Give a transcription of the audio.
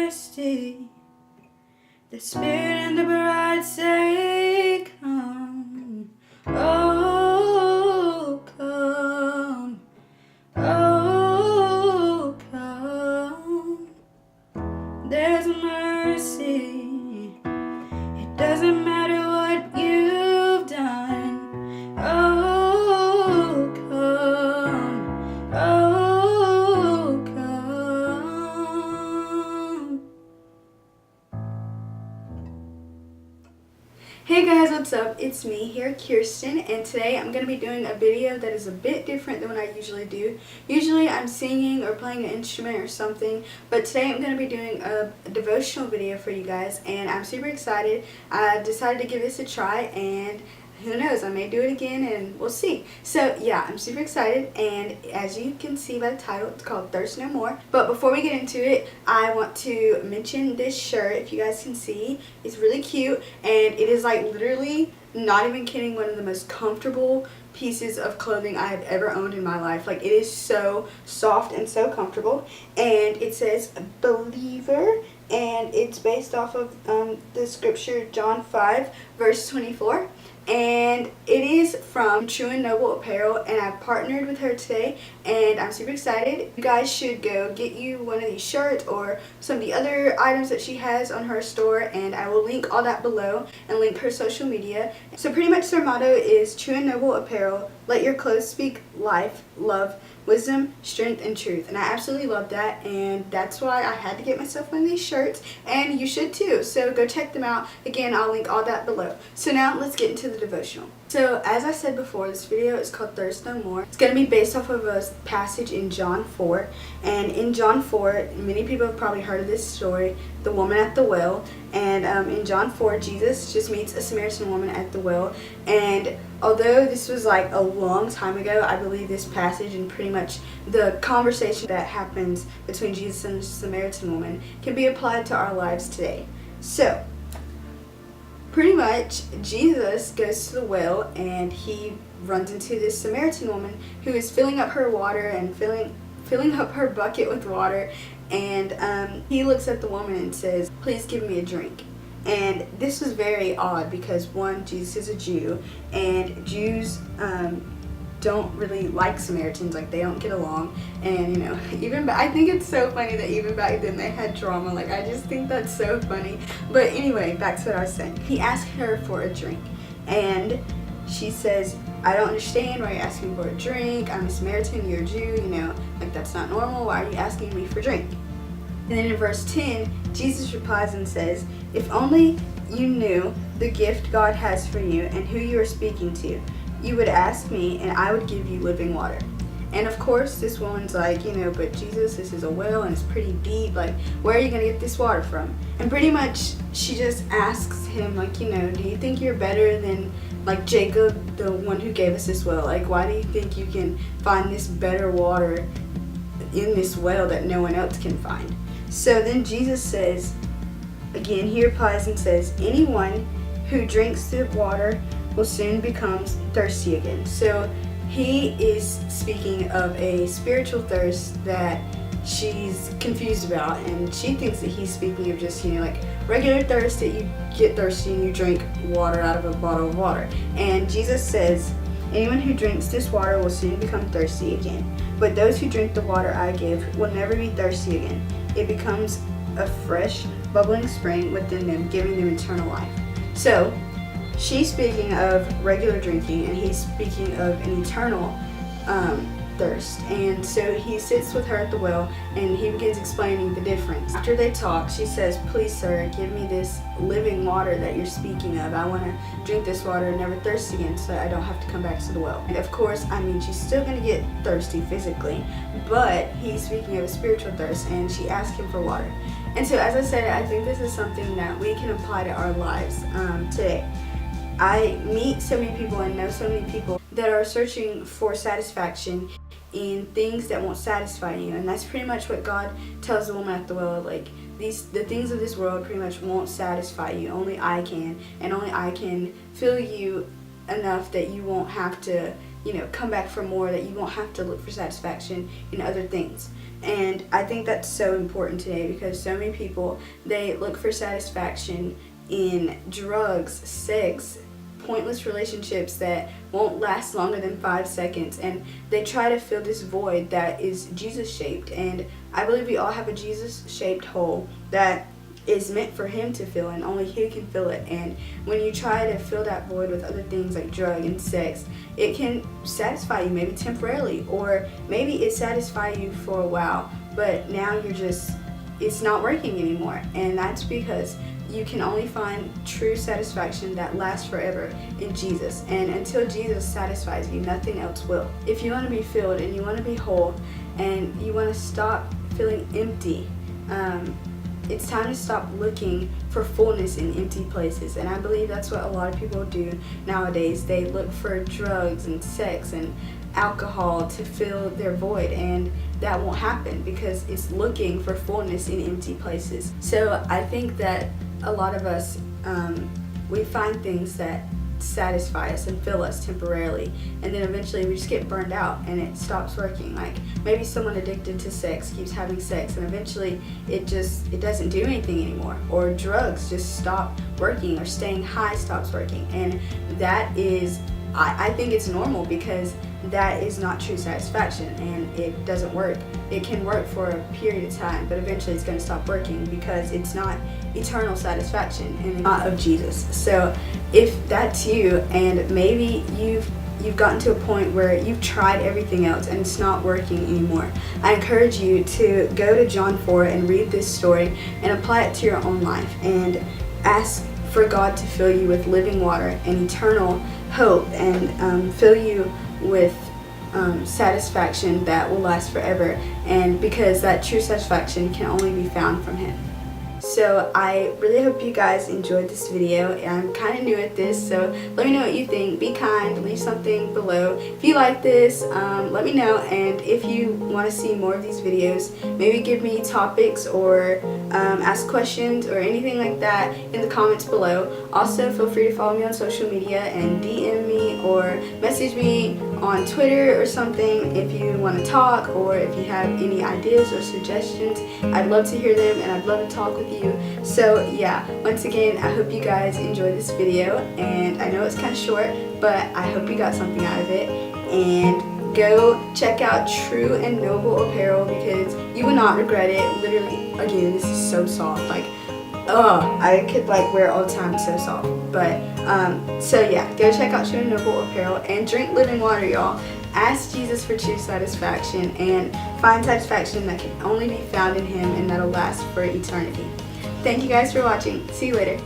thirsty. The Spirit and the bride say, come. Oh, come. Oh, come. There's mercy. It doesn't matter what you've done. Oh, come. Oh, come. Hey guys, what's up? It's me here, Kirsten, and today I'm going to be doing a video that is a bit different than what I usually do. Usually I'm singing or playing an instrument or something, but today I'm going to be doing a devotional video for you guys, and I'm super excited. I decided to give this a try, and who knows, I may do it again and we'll see. So yeah, I'm super excited, and as you can see by the title, it's called Thirst No More. But before we get into it, I want to mention this shirt. If you guys can see, it's really cute, and it is like literally, not even kidding, one of the most comfortable pieces of clothing I have ever owned in my life. Like, it is so soft and so comfortable, and it says believer, and it's based off of the scripture John 5 verse 24. And it is from True and Noble Apparel, and I've partnered with her today, and I'm super excited. You guys should go get you one of these shirts or some of the other items that she has on her store, and I will link all that below and link her social media. So pretty much their motto is True and Noble Apparel, let your clothes speak life, love, wisdom, strength, and truth. And I absolutely love that, and that's why I had to get myself one of these shirts, and you should too. So go check them out. Again, I'll link all that below. So now let's get into the devotional. So as I said before, this video is called Thirst No More. It's going to be based off of a passage in John 4. And in John 4, many people have probably heard of this story, the woman at the well. And in John 4, Jesus just meets a Samaritan woman at the well. And although this was like a long time ago, I believe this passage and pretty much the conversation that happens between Jesus and the Samaritan woman can be applied to our lives today. So pretty much, Jesus goes to the well, and he runs into this Samaritan woman who is filling up her water and filling up her bucket with water, and he looks at the woman and says, please give me a drink. And this was very odd because, one, Jesus is a Jew, and Jews don't really like Samaritans, like they don't get along, and you know, I think it's so funny that even back then they had drama. Like, I just think that's so funny. But anyway, back to what I was saying. He asked her for a drink, and she says, I don't understand why you're asking for a drink. I'm a Samaritan, you're a Jew, you know, like that's not normal. Why are you asking me for a drink? And then in verse 10, Jesus replies and says, if only you knew the gift God has for you and who you are speaking to, you would ask me and I would give you living water. And of course, this woman's like, you know, but Jesus, this is a well and it's pretty deep. Like, where are you going to get this water from? And pretty much she just asks him, like, you know, do you think you're better than like Jacob, the one who gave us this well? Like, why do you think you can find this better water in this well that no one else can find? So then Jesus says, again, he replies and says, anyone who drinks the water will soon become thirsty again. So he is speaking of a spiritual thirst that she's confused about, and she thinks that he's speaking of just, you know, like regular thirst, that you get thirsty and you drink water out of a bottle of water. And Jesus says, anyone who drinks this water will soon become thirsty again, but those who drink the water I give will never be thirsty again. It becomes a fresh, bubbling spring within them, giving them eternal life. So she's speaking of regular drinking, and he's speaking of an eternal thirst. And so he sits with her at the well, and he begins explaining the difference. After they talk, she says, please sir, give me this living water that you're speaking of. I want to drink this water and never thirst again, so I don't have to come back to the well. And of course, I mean, she's still going to get thirsty physically, but he's speaking of a spiritual thirst, and she asked him for water. And so, as I said, I think this is something that we can apply to our lives today. I meet so many people and know so many people that are searching for satisfaction in things that won't satisfy you, and that's pretty much what God tells the woman at the well. Like, the things of this world pretty much won't satisfy you. Only I can, and only I can fill you enough that you won't have to, you know, come back for more, that you won't have to look for satisfaction in other things. And I think that's so important today because so many people, they look for satisfaction in drugs, sex, pointless relationships that won't last longer than 5 seconds, and they try to fill this void that is Jesus shaped. And I believe we all have a Jesus shaped hole that is meant for him to fill, and only he can fill it. And when you try to fill that void with other things like drug and sex, it can satisfy you maybe temporarily, or maybe it satisfies you for a while, but now it's not working anymore. And that's because you can only find true satisfaction that lasts forever in Jesus. And until Jesus satisfies you, nothing else will. If you want to be filled and you want to be whole and you want to stop feeling empty, it's time to stop looking for fullness in empty places. And I believe that's what a lot of people do nowadays. They look for drugs and sex and alcohol to fill their void, and that won't happen because it's looking for fullness in empty places. So I think that a lot of us, we find things that satisfy us and fill us temporarily, and then eventually we just get burned out and it stops working. Like maybe someone addicted to sex keeps having sex, and eventually it doesn't do anything anymore. Or drugs just stop working, or staying high stops working. And that is, I think it's normal, because that is not true satisfaction, and it doesn't work. It can work for a period of time, but eventually it's going to stop working because it's not eternal satisfaction and it's not of Jesus. So if that's you, and maybe you've gotten to a point where you've tried everything else and it's not working anymore, I encourage you to go to John 4 and read this story and apply it to your own life, and ask for God to fill you with living water and eternal hope, and fill you with satisfaction that will last forever, and because that true satisfaction can only be found from him. So I really hope you guys enjoyed this video. I'm kind of new at this, so let me know what you think. Be kind, leave something below. If you like this, let me know, and if you want to see more of these videos, maybe give me topics or ask questions or anything like that in the comments below. Also, feel free to follow me on social media and DM me or message me on Twitter or something if you want to talk, or if you have any ideas or suggestions. I'd love to hear them, and I'd love to talk with you. So yeah, once again, I hope you guys enjoyed this video, and I know it's kind of short, but I hope you got something out of it. And go check out True and Noble Apparel, because you will not regret it. Literally, again, this is so soft. Like, I could like wear it all the time. It's so soft. But so yeah, go check out True and Noble Apparel, and drink living water, y'all. Ask Jesus for true satisfaction, and find satisfaction that can only be found in him, and that'll last for eternity. Thank you guys for watching. See you later.